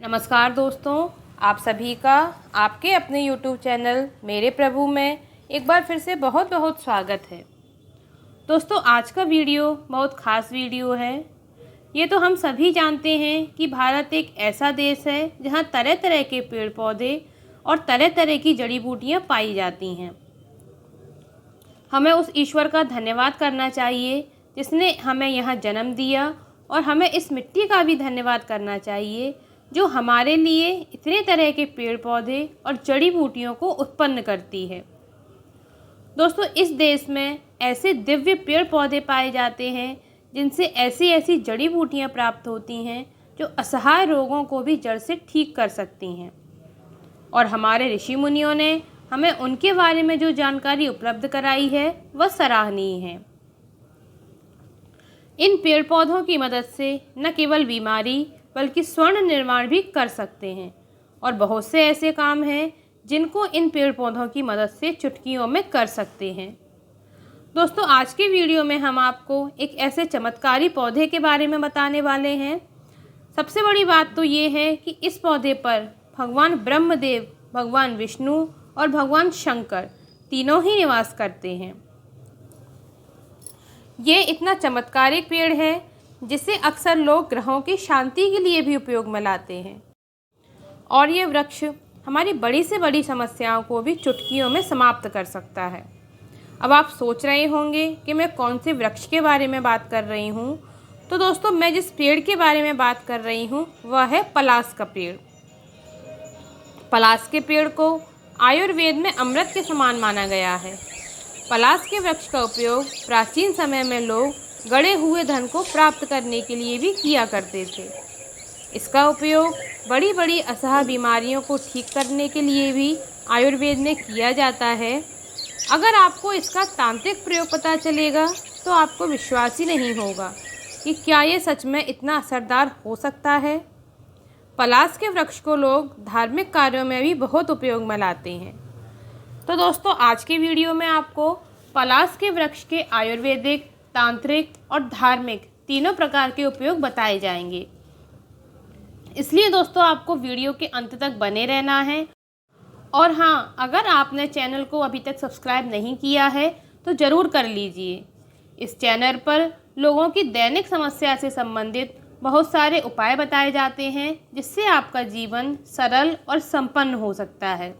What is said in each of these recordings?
नमस्कार दोस्तों, आप सभी का आपके अपने YouTube चैनल मेरे प्रभु में एक बार फिर से बहुत बहुत स्वागत है। दोस्तों, आज का वीडियो बहुत ख़ास वीडियो है। ये तो हम सभी जानते हैं कि भारत एक ऐसा देश है जहाँ तरह तरह के पेड़ पौधे और तरह तरह की जड़ी बूटियाँ पाई जाती हैं। हमें उस ईश्वर का धन्यवाद करना चाहिए जिसने हमें यहाँ जन्म दिया, और हमें इस मिट्टी का भी धन्यवाद करना चाहिए जो हमारे लिए इतने तरह के पेड़ पौधे और जड़ी बूटियों को उत्पन्न करती है। दोस्तों, इस देश में ऐसे दिव्य पेड़ पौधे पाए जाते हैं जिनसे ऐसी ऐसी जड़ी बूटियाँ प्राप्त होती हैं जो असहाय रोगों को भी जड़ से ठीक कर सकती हैं, और हमारे ऋषि मुनियों ने हमें उनके बारे में जो जानकारी उपलब्ध कराई है वह सराहनीय है। इन पेड़ पौधों की मदद से न केवल बीमारी बल्कि स्वर्ण निर्माण भी कर सकते हैं, और बहुत से ऐसे काम हैं जिनको इन पेड़ पौधों की मदद से चुटकियों में कर सकते हैं। दोस्तों, आज के वीडियो में हम आपको एक ऐसे चमत्कारी पौधे के बारे में बताने वाले हैं। सबसे बड़ी बात तो ये है कि इस पौधे पर भगवान ब्रह्मदेव, भगवान विष्णु और भगवान शंकर तीनों ही निवास करते हैं। ये इतना चमत्कारिक पेड़ है जिसे अक्सर लोग ग्रहों की शांति के लिए भी उपयोग में लाते हैं, और ये वृक्ष हमारी बड़ी से बड़ी समस्याओं को भी चुटकियों में समाप्त कर सकता है। अब आप सोच रहे होंगे कि मैं कौन से वृक्ष के बारे में बात कर रही हूँ। तो दोस्तों, मैं जिस पेड़ के बारे में बात कर रही हूँ वह है पलाश का पेड़। पलाश के पेड़ को आयुर्वेद में अमृत के समान माना गया है। पलाश के वृक्ष का उपयोग प्राचीन समय में लोग गड़े हुए धन को प्राप्त करने के लिए भी किया करते थे। इसका उपयोग बड़ी बड़ी असह्य बीमारियों को ठीक करने के लिए भी आयुर्वेद में किया जाता है। अगर आपको इसका तांत्रिक प्रयोग पता चलेगा तो आपको विश्वास ही नहीं होगा कि क्या ये सच में इतना असरदार हो सकता है। पलाश के वृक्ष को लोग धार्मिक कार्यों में भी बहुत उपयोग में लाते हैं। तो दोस्तों, आज के वीडियो में आपको पलाश के वृक्ष के आयुर्वेदिक, तांत्रिक और धार्मिक तीनों प्रकार के उपयोग बताए जाएंगे। इसलिए दोस्तों, आपको वीडियो के अंत तक बने रहना है। और हाँ, अगर आपने चैनल को अभी तक सब्सक्राइब नहीं किया है तो ज़रूर कर लीजिए। इस चैनल पर लोगों की दैनिक समस्या से संबंधित बहुत सारे उपाय बताए जाते हैं जिससे आपका जीवन सरल और संपन्न हो सकता है।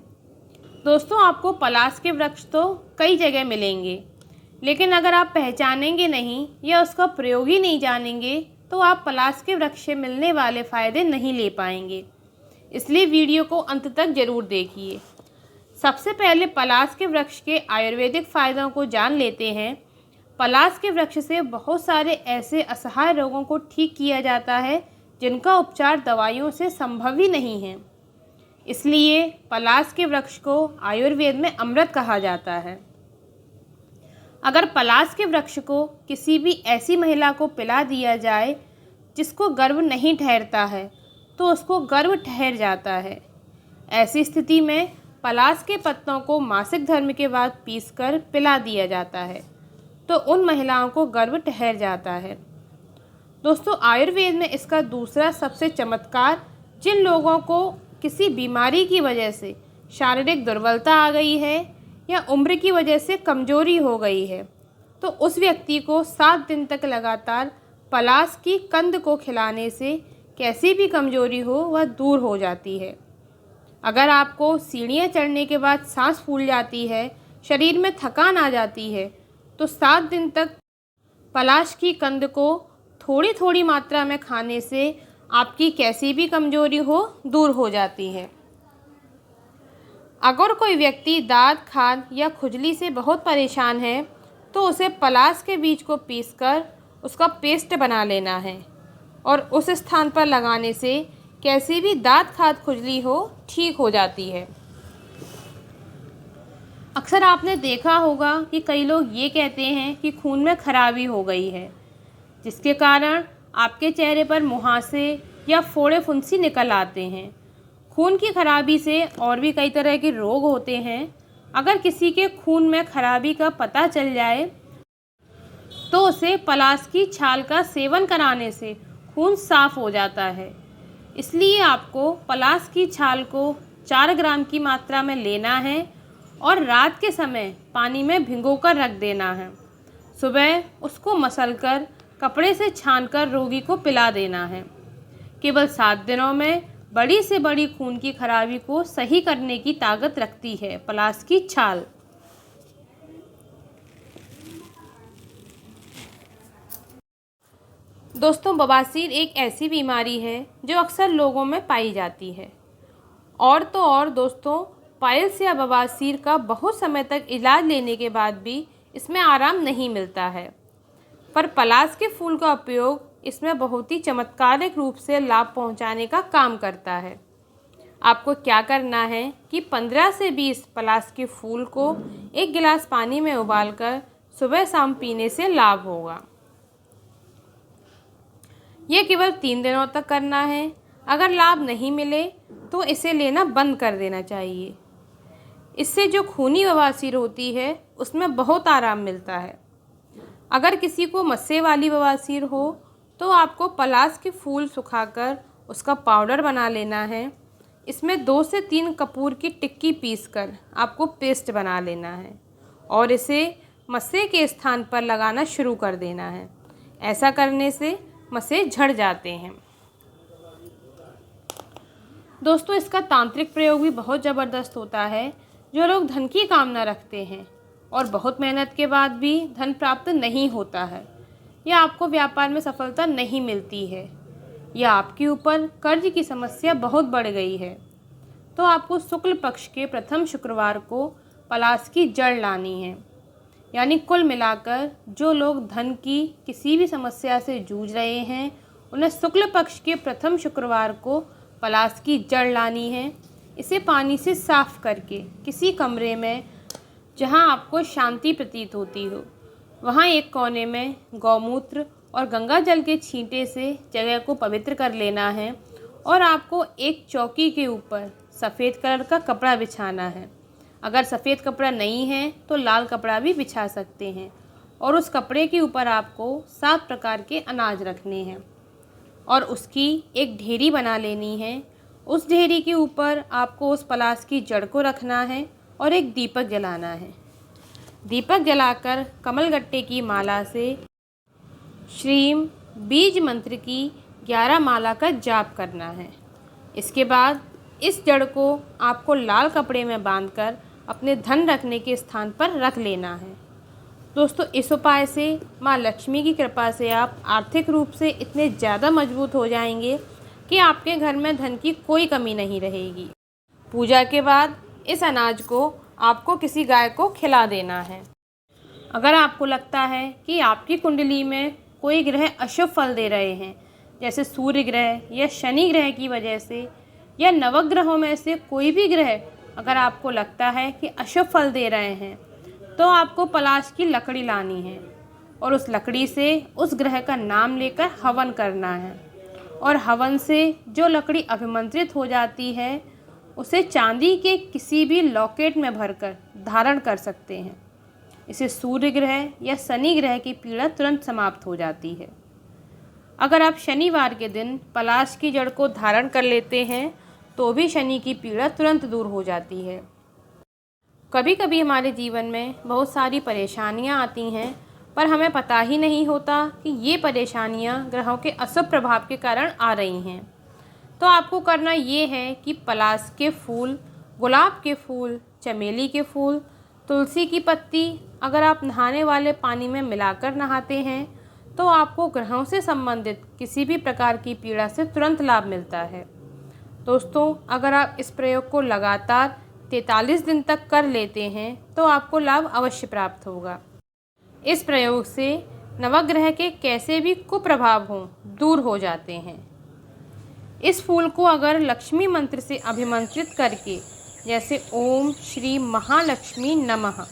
दोस्तों, आपको पलाश के वृक्ष तो कई जगह मिलेंगे, लेकिन अगर आप पहचानेंगे नहीं या उसका प्रयोग ही नहीं जानेंगे तो आप पलाश के वृक्ष से मिलने वाले फ़ायदे नहीं ले पाएंगे। इसलिए वीडियो को अंत तक ज़रूर देखिए। सबसे पहले पलाश के वृक्ष के आयुर्वेदिक फ़ायदों को जान लेते हैं। पलाश के वृक्ष से बहुत सारे ऐसे असहाय रोगों को ठीक किया जाता है जिनका उपचार दवाइयों से संभव ही नहीं है। इसलिए पलाश के वृक्ष को आयुर्वेद में अमृत कहा जाता है। अगर पलाश के वृक्ष को किसी भी ऐसी महिला को पिला दिया जाए जिसको गर्भ नहीं ठहरता है तो उसको गर्भ ठहर जाता है। ऐसी स्थिति में पलाश के पत्तों को मासिक धर्म के बाद पीसकर पिला दिया जाता है तो उन महिलाओं को गर्भ ठहर जाता है। दोस्तों, आयुर्वेद में इसका दूसरा सबसे चमत्कार, जिन लोगों को किसी बीमारी की वजह से शारीरिक दुर्बलता आ गई है या उम्र की वजह से कमजोरी हो गई है तो उस व्यक्ति को 7 दिन तक लगातार पलाश की कंद को खिलाने से कैसी भी कमजोरी हो वह दूर हो जाती है। अगर आपको सीढ़ियाँ चढ़ने के बाद सांस फूल जाती है, शरीर में थकान आ जाती है, तो 7 दिन तक पलाश की कंद को थोड़ी थोड़ी मात्रा में खाने से आपकी कैसी भी कमजोरी हो दूर हो जाती है। अगर कोई व्यक्ति दाँत, खाज या खुजली से बहुत परेशान है तो उसे पलाश के बीज को पीसकर उसका पेस्ट बना लेना है और उस स्थान पर लगाने से कैसी भी दाँत, खाज, खुजली हो ठीक हो जाती है। अक्सर आपने देखा होगा कि कई लोग ये कहते हैं कि खून में खराबी हो गई है, जिसके कारण आपके चेहरे पर मुहासे या फोड़े फुंसी निकल आते हैं। खून की खराबी से और भी कई तरह के रोग होते हैं। अगर किसी के खून में खराबी का पता चल जाए तो उसे पलाश की छाल का सेवन कराने से खून साफ हो जाता है। इसलिए आपको पलास की छाल को 4 ग्राम की मात्रा में लेना है और रात के समय पानी में भिगोकर रख देना है। सुबह उसको मसलकर कपड़े से छानकर रोगी को पिला देना है। केवल 7 दिनों में बड़ी से बड़ी खून की खराबी को सही करने की ताकत रखती है पलास की छाल। दोस्तों, बवासीर एक ऐसी बीमारी है जो अक्सर लोगों में पाई जाती है। और तो और दोस्तों, पाइल्स या बवासीर का बहुत समय तक इलाज लेने के बाद भी इसमें आराम नहीं मिलता है, पर पलास के फूल का उपयोग इसमें बहुत ही चमत्कारिक रूप से लाभ पहुंचाने का काम करता है। आपको क्या करना है कि 15 से 20 पलास के फूल को 1 गिलास पानी में उबालकर सुबह शाम पीने से लाभ होगा। यह केवल 3 दिनों तक करना है। अगर लाभ नहीं मिले तो इसे लेना बंद कर देना चाहिए। इससे जो खूनी बवासीर होती है उसमें बहुत आराम मिलता है। अगर किसी को मस्से वाली बवासीर हो तो आपको पलास के फूल सुखाकर उसका पाउडर बना लेना है। इसमें 2 से 3 कपूर की टिक्की पीसकर आपको पेस्ट बना लेना है और इसे मस्से के स्थान पर लगाना शुरू कर देना है। ऐसा करने से मस्से झड़ जाते हैं। दोस्तों, इसका तांत्रिक प्रयोग भी बहुत ज़बरदस्त होता है। जो लोग धन की कामना रखते हैं और बहुत मेहनत के बाद भी धन प्राप्त नहीं होता है, या आपको व्यापार में सफलता नहीं मिलती है, या आपके ऊपर कर्ज की समस्या बहुत बढ़ गई है, तो आपको शुक्ल पक्ष के प्रथम शुक्रवार को पलास की जड़ लानी है। यानी कुल मिलाकर जो लोग धन की किसी भी समस्या से जूझ रहे हैं, उन्हें शुक्ल पक्ष के प्रथम शुक्रवार को पलास की जड़ लानी है। इसे पानी से साफ करके किसी कमरे में जहां आपको शांति प्रतीत होती हो, वहां एक कोने में गौमूत्र और गंगा जल के छींटे से जगह को पवित्र कर लेना है और आपको एक चौकी के ऊपर सफ़ेद कलर का कपड़ा बिछाना है। अगर सफ़ेद कपड़ा नहीं है तो लाल कपड़ा भी बिछा सकते हैं और उस कपड़े के ऊपर आपको 7 प्रकार के अनाज रखने हैं और उसकी एक ढेरी बना लेनी है। उस ढेरी के ऊपर आपको उस पलास की जड़ को रखना है और एक दीपक जलाना है। दीपक जलाकर कमलगट्टे की माला से श्रीम बीज मंत्र की 11 माला का जाप करना है। इसके बाद इस जड़ को आपको लाल कपड़े में बांधकर अपने धन रखने के स्थान पर रख लेना है। दोस्तों, इस उपाय से माँ लक्ष्मी की कृपा से आप आर्थिक रूप से इतने ज़्यादा मजबूत हो जाएंगे कि आपके घर में धन की कोई कमी नहीं रहेगी। पूजा के बाद इस अनाज को आपको किसी गाय को खिला देना है। अगर आपको लगता है कि आपकी कुंडली में कोई ग्रह अशुभ फल दे रहे हैं, जैसे सूर्य ग्रह या शनि ग्रह की वजह से, या नवग्रहों में से कोई भी ग्रह अगर आपको लगता है कि अशुभ फल दे रहे हैं, तो आपको पलाश की लकड़ी लानी है और उस लकड़ी से उस ग्रह का नाम लेकर हवन करना है और हवन से जो लकड़ी अभिमंत्रित हो जाती है उसे चांदी के किसी भी लॉकेट में भरकर धारण कर सकते हैं। इसे सूर्य ग्रह या शनि ग्रह की पीड़ा तुरंत समाप्त हो जाती है। अगर आप शनिवार के दिन पलाश की जड़ को धारण कर लेते हैं तो भी शनि की पीड़ा तुरंत दूर हो जाती है। कभी कभी हमारे जीवन में बहुत सारी परेशानियां आती हैं, पर हमें पता ही नहीं होता कि ये परेशानियां ग्रहों के अशुभ प्रभाव के कारण आ रही हैं। तो आपको करना ये है कि पलाश के फूल, गुलाब के फूल, चमेली के फूल, तुलसी की पत्ती अगर आप नहाने वाले पानी में मिलाकर नहाते हैं तो आपको ग्रहों से संबंधित किसी भी प्रकार की पीड़ा से तुरंत लाभ मिलता है। दोस्तों, अगर आप इस प्रयोग को लगातार 43 दिन तक कर लेते हैं तो आपको लाभ अवश्य प्राप्त होगा। इस प्रयोग से नवग्रह के कैसे भी कुप्रभाव हों दूर हो जाते हैं। इस फूल को अगर लक्ष्मी मंत्र से अभिमंत्रित करके, जैसे ओम श्री महालक्ष्मी नमः,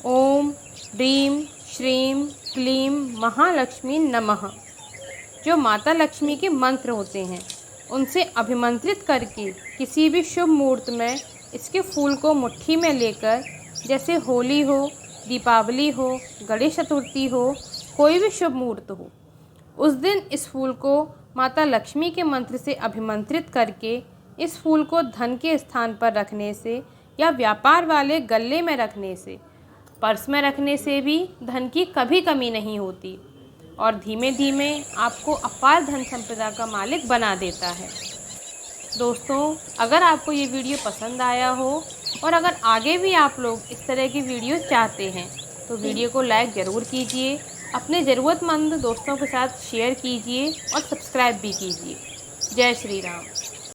ओम ह्रीं श्रीं क्लीं महालक्ष्मी नमः, जो माता लक्ष्मी के मंत्र होते हैं, उनसे अभिमंत्रित करके किसी भी शुभ मुहूर्त में इसके फूल को मुट्ठी में लेकर, जैसे होली हो, दीपावली हो, गणेश चतुर्थी हो, कोई भी शुभ मुहूर्त हो, उस दिन इस फूल को माता लक्ष्मी के मंत्र से अभिमंत्रित करके इस फूल को धन के स्थान पर रखने से या व्यापार वाले गल्ले में रखने से, पर्स में रखने से भी धन की कभी कमी नहीं होती और धीमे धीमे आपको अपार धन संपदा का मालिक बना देता है। दोस्तों, अगर आपको ये वीडियो पसंद आया हो और अगर आगे भी आप लोग इस तरह की वीडियो चाहते हैं तो वीडियो को लाइक ज़रूर कीजिए, अपने ज़रूरतमंद दोस्तों के साथ शेयर कीजिए और सब्सक्राइब भी कीजिए। जय श्री राम।